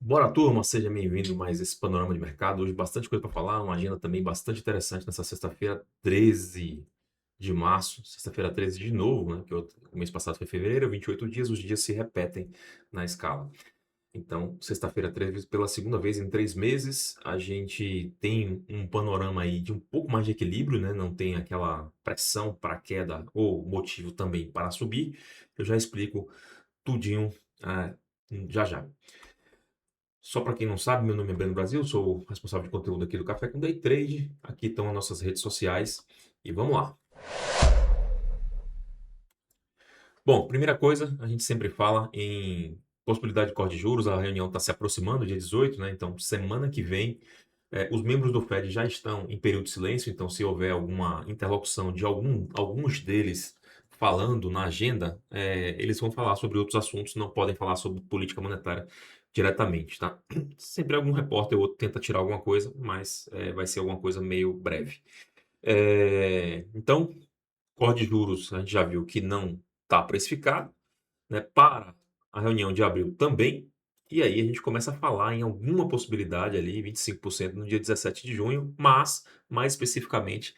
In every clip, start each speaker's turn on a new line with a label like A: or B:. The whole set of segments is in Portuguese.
A: Bora, turma, seja bem-vindo mais esse panorama de mercado. Hoje bastante coisa para falar, uma agenda também bastante interessante nessa sexta-feira, 13 de março, sexta-feira 13 de novo, né? O mês passado foi fevereiro, 28 dias, os dias se repetem na escala. Então, sexta-feira 13, pela segunda vez em 3 meses, a gente tem um panorama aí de um pouco mais de equilíbrio, né? Não tem aquela pressão para queda ou motivo também para subir. Eu já explico tudinho, ah, já já. Só para quem não sabe, meu nome é Breno Brasil, sou responsável de conteúdo aqui do Café com Day Trade. Aqui estão as nossas redes sociais e vamos lá. Bom, primeira coisa, a gente sempre fala em possibilidade de corte de juros, a reunião está se aproximando, dia 18, né? Então, semana que vem, os membros do Fed já estão em período de silêncio, então se houver alguma interlocução de alguns deles falando na agenda, eles vão falar sobre outros assuntos, não podem falar sobre política monetária diretamente, tá? Sempre algum repórter ou outro tenta tirar alguma coisa, mas vai ser alguma coisa meio breve. Então, corte de juros, a gente já viu que não está precificado, né, para a reunião de abril também. E aí a gente começa a falar em alguma possibilidade ali, 25% no dia 17 de junho, mas mais especificamente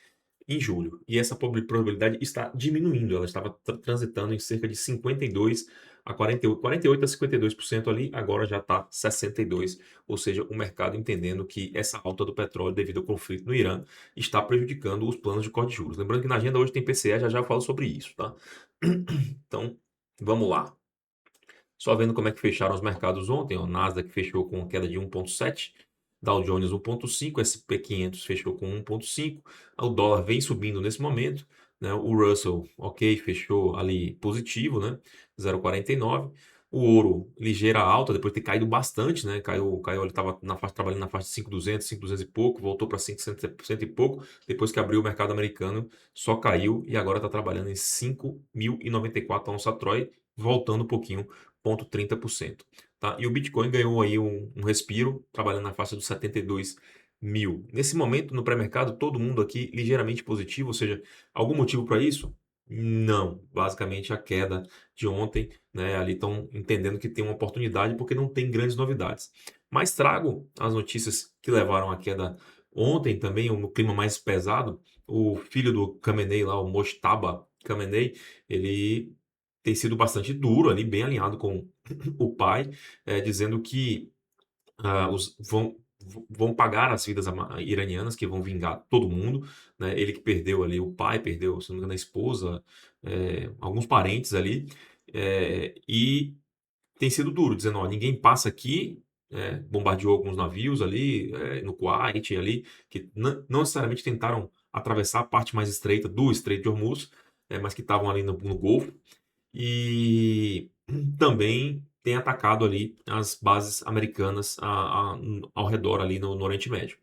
A: em julho. E essa probabilidade está diminuindo, ela estava transitando em cerca de 52 a 48, 48 a 52% ali, agora já está 62, ou seja, o mercado entendendo que essa alta do petróleo devido ao conflito no Irã está prejudicando os planos de corte de juros. Lembrando que na agenda hoje tem PCE, já já eu falo sobre isso, tá? Então, vamos lá. Só vendo como é que fecharam os mercados ontem, o Nasdaq fechou com queda de 1,7, Dow Jones 1,5, SP 500 fechou com 1,5, o dólar vem subindo nesse momento, né? O Russell, ok, fechou ali positivo, né? 0,49. O ouro, ligeira alta, depois de ter caído bastante, né? Caiu, ele estava trabalhando na faixa de 5.200, 5.200 e pouco, voltou para 5.100 e pouco, depois que abriu o mercado americano, só caiu e agora está trabalhando em 5.094 a onça Troy, voltando um pouquinho, 0,30%. Tá? E o Bitcoin ganhou aí um respiro, trabalhando na faixa dos 72 mil. Nesse momento, no pré-mercado, todo mundo aqui ligeiramente positivo, ou seja, algum motivo para isso? Não, basicamente a queda de ontem, né? Ali estão entendendo que tem uma oportunidade porque não tem grandes novidades. Mas trago as notícias que levaram à queda ontem também, no clima mais pesado. O filho do Khamenei lá, o Mojtaba Khamenei, ele tem sido bastante duro ali, bem alinhado com o pai, dizendo que vão pagar as vidas iranianas, que vão vingar todo mundo, né? Ele que perdeu ali, o pai perdeu, se não me engano, a esposa, alguns parentes ali, e tem sido duro, dizendo, ó, ninguém passa aqui, bombardeou alguns navios ali, no Kuwait ali, que não necessariamente tentaram atravessar a parte mais estreita do Estreito de Hormuz, mas que estavam ali no Golfo, e também tem atacado ali as bases americanas ao redor ali no Oriente Médio.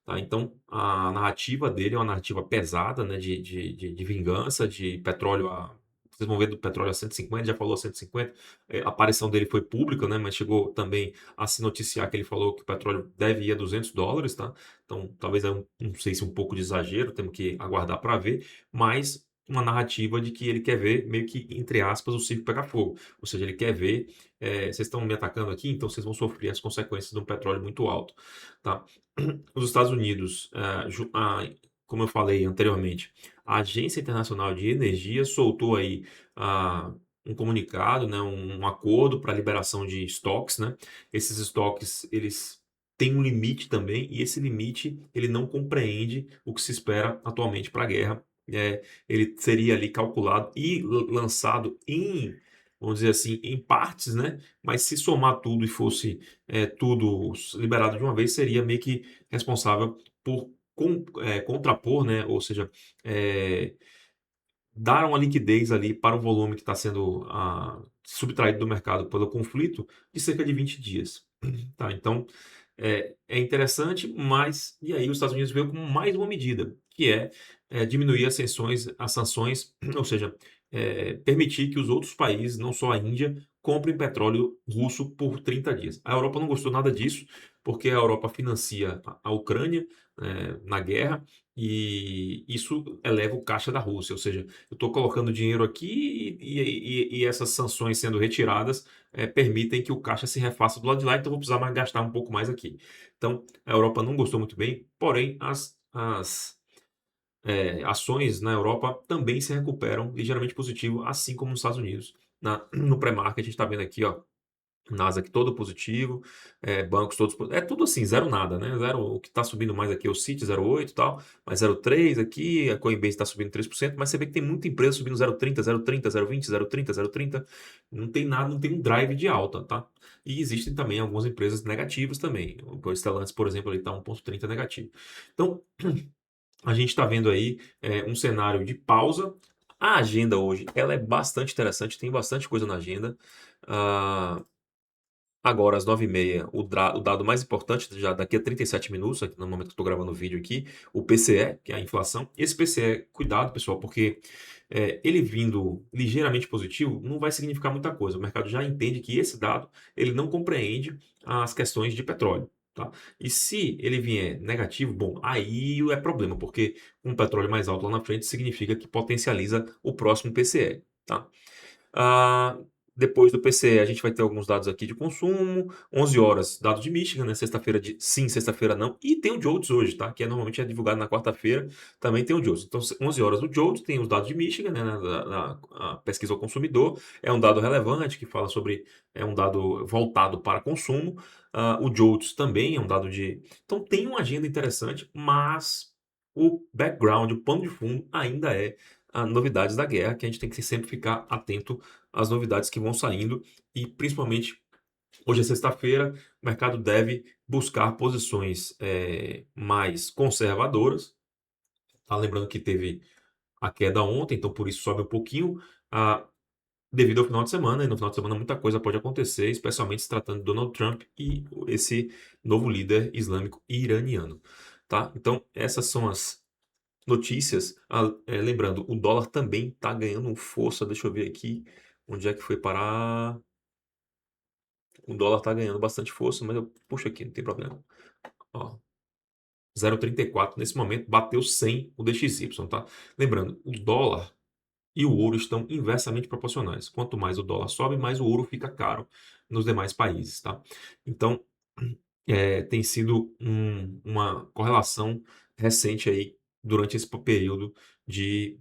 A: Tá? Então, a narrativa dele é uma narrativa pesada, né, de vingança, de petróleo a. Vocês vão ver do petróleo a 150, já falou a 150. A aparição dele foi pública, né, mas chegou também a se noticiar que ele falou que o petróleo deve ir a US$ 200, tá? Então, talvez, não sei se um pouco de exagero, temos que aguardar para ver, mas uma narrativa de que ele quer ver, meio que, entre aspas, o circo pegar fogo. Ou seja, ele quer ver, vocês estão me atacando aqui, então vocês vão sofrer as consequências de um petróleo muito alto. Tá? Os Estados Unidos, como eu falei anteriormente, a Agência Internacional de Energia soltou aí um comunicado, né, um acordo para liberação de estoques, né? Esses estoques, eles têm um limite também, e esse limite ele não compreende o que se espera atualmente para a guerra. Ele seria ali calculado e lançado vamos dizer assim, em partes, né? Mas se somar tudo e fosse tudo liberado de uma vez, seria meio que responsável por contrapor, né? Ou seja, é, dar uma liquidez ali para o volume que está sendo subtraído do mercado pelo conflito de cerca de 20 dias. Tá? Então, é interessante, mas e aí os Estados Unidos veio com mais uma medida, que é diminuir as sanções, ou seja, permitir que os outros países, não só a Índia, comprem petróleo russo por 30 dias. A Europa não gostou nada disso, porque a Europa financia a Ucrânia na guerra e isso eleva o caixa da Rússia. Ou seja, eu estou colocando dinheiro aqui e essas sanções sendo retiradas permitem que o caixa se refaça do lado de lá, então eu vou precisar mais gastar um pouco mais aqui. Então a Europa não gostou muito bem, porém ações na Europa também se recuperam ligeiramente positivo, assim como nos Estados Unidos. No pré-market, a gente está vendo aqui, ó, Nasdaq todo positivo, bancos todos. É tudo assim, zero nada, né? Zero, o que está subindo mais aqui é o Citi 0,8 e tal, mas 0,3 aqui, a Coinbase está subindo 3%, mas você vê que tem muita empresa subindo 0,30, 0,30, 0,20, 0,30, 0,30. Não tem nada, não tem um drive de alta, tá? E existem também algumas empresas negativas também. O Stellantis, por exemplo, ele está 1,30 negativo. Então, a gente está vendo aí um cenário de pausa. A agenda hoje ela é bastante interessante, tem bastante coisa na agenda. Ah, agora, às 9h30, o dado mais importante, já daqui a 37 minutos, aqui no momento que eu estou gravando o vídeo aqui, o PCE, que é a inflação. Esse PCE, cuidado, pessoal, porque ele vindo ligeiramente positivo não vai significar muita coisa. O mercado já entende que esse dado ele não compreende as questões de petróleo. Tá? E se ele vier negativo, bom, aí é problema, porque um petróleo mais alto lá na frente significa que potencializa o próximo PCE. Tá? Ah, depois do PCE, a gente vai ter alguns dados aqui de consumo. 11 horas, dados de Michigan, né? Sexta-feira de sim, sexta-feira não. E tem o JOLTS hoje, tá? Que normalmente é divulgado na quarta-feira. Também tem o JOLTS. Então, 11 horas do JOLTS, tem os dados de Michigan, né? A pesquisa ao consumidor. É um dado relevante que fala sobre. É um dado voltado para consumo. O JOLTS também é um dado de. Então, tem uma agenda interessante, mas o background, o pano de fundo, ainda é novidades da guerra, que a gente tem que sempre ficar atento às novidades que vão saindo e principalmente hoje é sexta-feira, o mercado deve buscar posições mais conservadoras. Tá lembrando que teve a queda ontem, então por isso sobe um pouquinho, devido ao final de semana, e no final de semana muita coisa pode acontecer, especialmente se tratando de Donald Trump e esse novo líder islâmico iraniano. Tá? Então essas são as notícias. Lembrando, o dólar também está ganhando força. Deixa eu ver aqui onde é que foi parar. O dólar está ganhando bastante força, mas eu puxo aqui, não tem problema. Ó, 0,34 nesse momento bateu 100 o DXY, tá? Lembrando, o dólar e o ouro estão inversamente proporcionais. Quanto mais o dólar sobe, mais o ouro fica caro nos demais países, tá? Então, tem sido uma correlação recente aí durante esse período de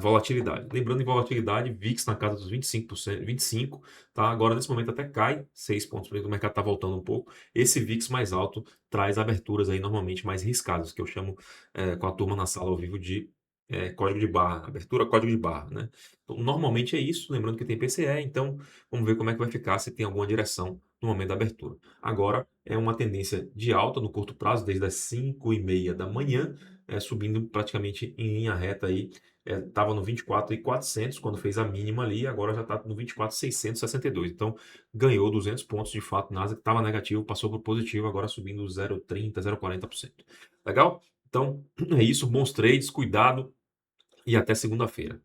A: volatilidade. Lembrando, em volatilidade, VIX na casa dos 25%, 25, tá? Agora, nesse momento, até cai 6 pontos, porque o mercado está voltando um pouco. Esse VIX mais alto traz aberturas aí normalmente mais riscadas, que eu chamo com a turma na sala ao vivo de código de barra, abertura código de barra, né? Então, normalmente é isso, lembrando que tem PCE, então vamos ver como é que vai ficar, se tem alguma direção no momento da abertura. Agora é uma tendência de alta no curto prazo, desde as 5h30 da manhã, subindo praticamente em linha reta aí. Estava no 24.400 quando fez a mínima ali, agora já está no 24.662. Então ganhou 200 pontos de fato. Nasdaq estava negativo, passou para o positivo, agora subindo 0,30, 0,40%. Legal? Então é isso, bons trades, cuidado e até segunda-feira.